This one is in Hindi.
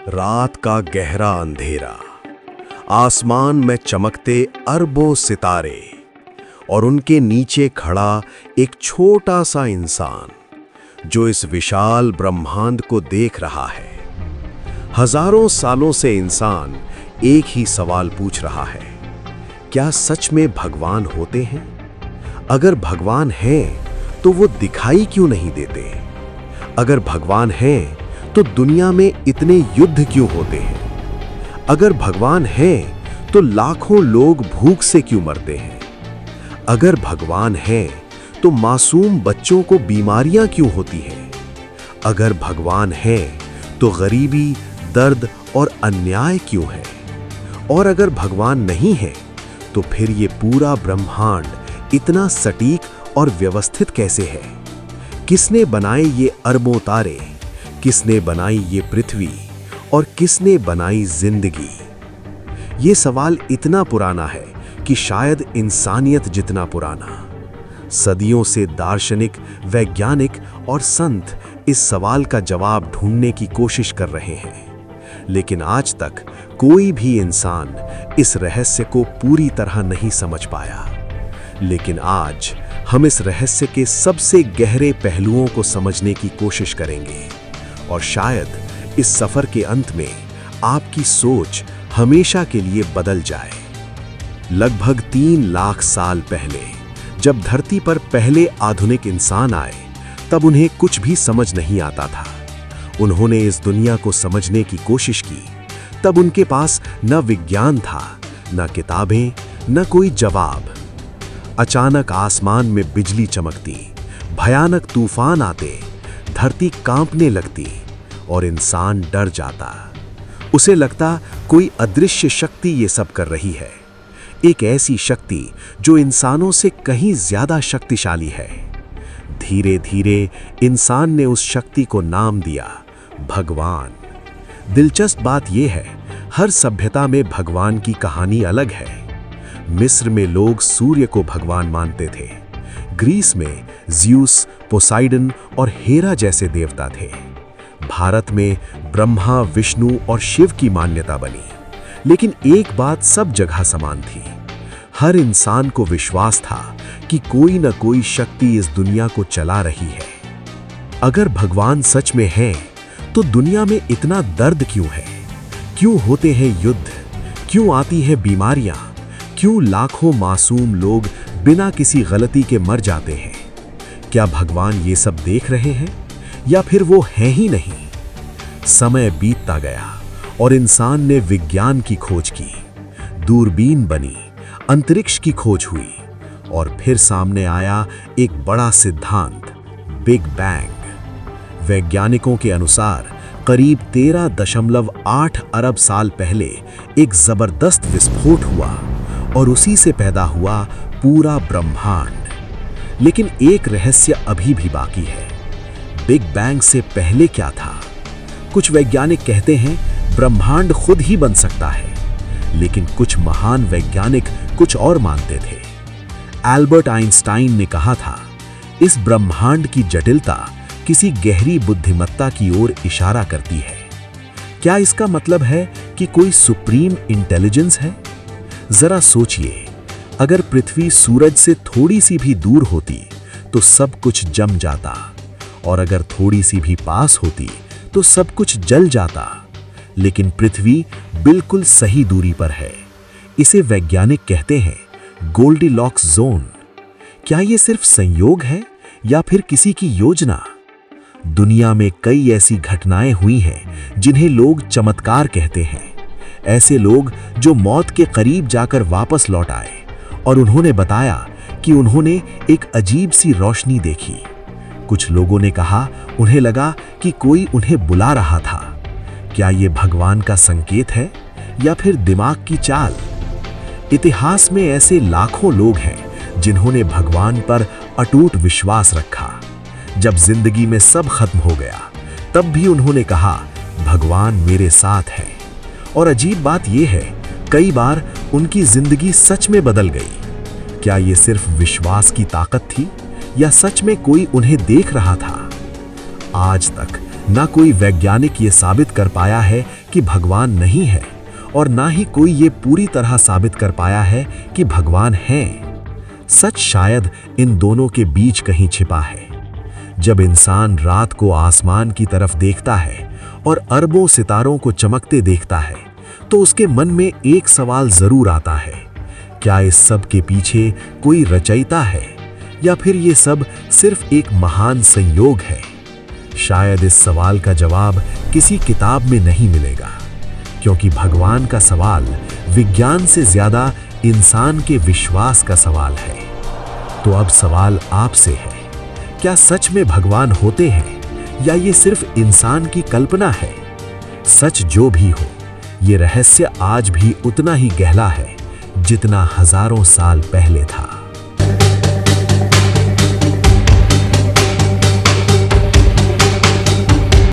रात का गहरा अंधेरा, आसमान में चमकते अरबों सितारे और उनके नीचे खड़ा एक छोटा सा इंसान जो इस विशाल ब्रह्मांड को देख रहा है। हजारों सालों से इंसान एक ही सवाल पूछ रहा है, क्या सच में भगवान होते हैं? अगर भगवान हैं तो वो दिखाई क्यों नहीं देते? अगर भगवान हैं तो दुनिया में इतने युद्ध क्यों होते हैं? अगर भगवान हैं तो लाखों लोग भूख से क्यों मरते हैं? अगर भगवान हैं तो मासूम बच्चों को बीमारियां क्यों होती हैं? अगर भगवान हैं तो गरीबी, दर्द और अन्याय क्यों है? और अगर भगवान नहीं है तो फिर ये पूरा ब्रह्मांड इतना सटीक और व्यवस्थित कैसे है? किसने बनाए ये अरबों तारे? किसने बनाई ये पृथ्वी और किसने बनाई जिंदगी? ये सवाल इतना पुराना है कि शायद इंसानियत जितना पुराना। सदियों से दार्शनिक, वैज्ञानिक और संत इस सवाल का जवाब ढूंढने की कोशिश कर रहे हैं, लेकिन आज तक कोई भी इंसान इस रहस्य को पूरी तरह नहीं समझ पाया। लेकिन आज हम इस रहस्य के सबसे गहरे पहलुओं को समझने की कोशिश करेंगे और शायद इस सफर के अंत में आपकी सोच हमेशा के लिए बदल जाए। लगभग 3 लाख साल पहले जब धरती पर पहले आधुनिक इंसान आए, तब उन्हें कुछ भी समझ नहीं आता था। उन्होंने इस दुनिया को समझने की कोशिश की। तब उनके पास न विज्ञान था, न किताबें, न कोई जवाब। अचानक आसमान में बिजली चमकती, भयानक तूफान आते, धरती कांपने लगती और इंसान डर जाता। उसे लगता कोई अदृश्य शक्ति ये सब कर रही है, एक ऐसी शक्ति जो इंसानों से कहीं ज्यादा शक्तिशाली है। धीरे धीरे इंसान ने उस शक्ति को नाम दिया भगवान। दिलचस्प बात यह है, हर सभ्यता में भगवान की कहानी अलग है। मिस्र में लोग सूर्य को भगवान मानते थे। ग्रीस में ज़्यूस, पोसाइडन और हेरा जैसे देवता थे। भारत में ब्रह्मा, विष्णु और शिव की मान्यता बनी। लेकिन एक बात सब जगह समान थी, हर इंसान को विश्वास था कि कोई न कोई शक्ति इस दुनिया को चला रही है। अगर भगवान सच में हैं, तो दुनिया में इतना दर्द क्यों है? क्यों होते हैं युद्ध? क्यों आती है बीमारियां? क्यों लाखों मासूम लोग बिना किसी गलती के मर जाते हैं? क्या भगवान ये सब देख रहे हैं या फिर वो हैं ही नहीं? समय बीतता गया और इंसान ने विज्ञान की खोज की, दूरबीन बनी, अंतरिक्ष की खोज हुई और फिर सामने आया एक बड़ा सिद्धांत, बिग बैंग। वैज्ञानिकों के अनुसार करीब 13.8 अरब साल पहले एक जबरदस्त विस्फोट हुआ और उसी से पैदा हुआ पूरा ब्रह्मांड। लेकिन एक रहस्य अभी भी बाकी है, बिग बैंग से पहले क्या था? कुछ वैज्ञानिक कहते हैं ब्रह्मांड खुद ही बन सकता है, लेकिन कुछ महान वैज्ञानिक कुछ और मानते थे। एल्बर्ट आइंस्टाइन ने कहा था, इस ब्रह्मांड की जटिलता किसी गहरी बुद्धिमत्ता की ओर इशारा करती है। क्या इसका मतलब है कि कोई सुप्रीम इंटेलिजेंस है? जरा सोचिए, अगर पृथ्वी सूरज से थोड़ी सी भी दूर होती तो सब कुछ जम जाता, और अगर थोड़ी सी भी पास होती तो सब कुछ जल जाता। लेकिन पृथ्वी बिल्कुल सही दूरी पर है। इसे वैज्ञानिक कहते हैं गोल्डीलॉक्स जोन। क्या ये सिर्फ संयोग है या फिर किसी की योजना? दुनिया में कई ऐसी घटनाएं हुई हैं जिन्हें लोग चमत्कार कहते हैं। ऐसे लोग जो मौत के करीब जाकर वापस लौट आए और उन्होंने बताया कि उन्होंने एक अजीब सी रोशनी देखी। कुछ लोगों ने कहा उन्हें लगा कि कोई उन्हें बुला रहा था। क्या ये भगवान का संकेत है या फिर दिमाग की चाल? इतिहास में ऐसे लाखों लोग हैं जिन्होंने भगवान पर अटूट विश्वास रखा। जब जिंदगी में सब खत्म हो गया, तब भी उन्होंने कहा भगवान मेरे साथ है। और अजीब बात यह है, कई बार उनकी जिंदगी सच में बदल गई। क्या ये सिर्फ विश्वास की ताकत थी या सच में कोई उन्हें देख रहा था? आज तक ना कोई वैज्ञानिक ये साबित कर पाया है कि भगवान नहीं है, और ना ही कोई ये पूरी तरह साबित कर पाया है कि भगवान है। सच शायद इन दोनों के बीच कहीं छिपा है। जब इंसान रात को आसमान की तरफ देखता है और अरबों सितारों को चमकते देखता है, तो उसके मन में एक सवाल जरूर आता है, क्या इस सब के पीछे कोई रचयिता है, या फिर ये सब सिर्फ एक महान संयोग है? शायद इस सवाल का जवाब किसी किताब में नहीं मिलेगा, क्योंकि भगवान का सवाल विज्ञान से ज्यादा इंसान के विश्वास का सवाल है। तो अब सवाल आपसे है, क्या सच में भगवान होते हैं, या ये सिर्फ इंसान की कल्पना है? सच जो भी हो, ये रहस्य आज भी उतना ही गहरा है जितना हजारों साल पहले था।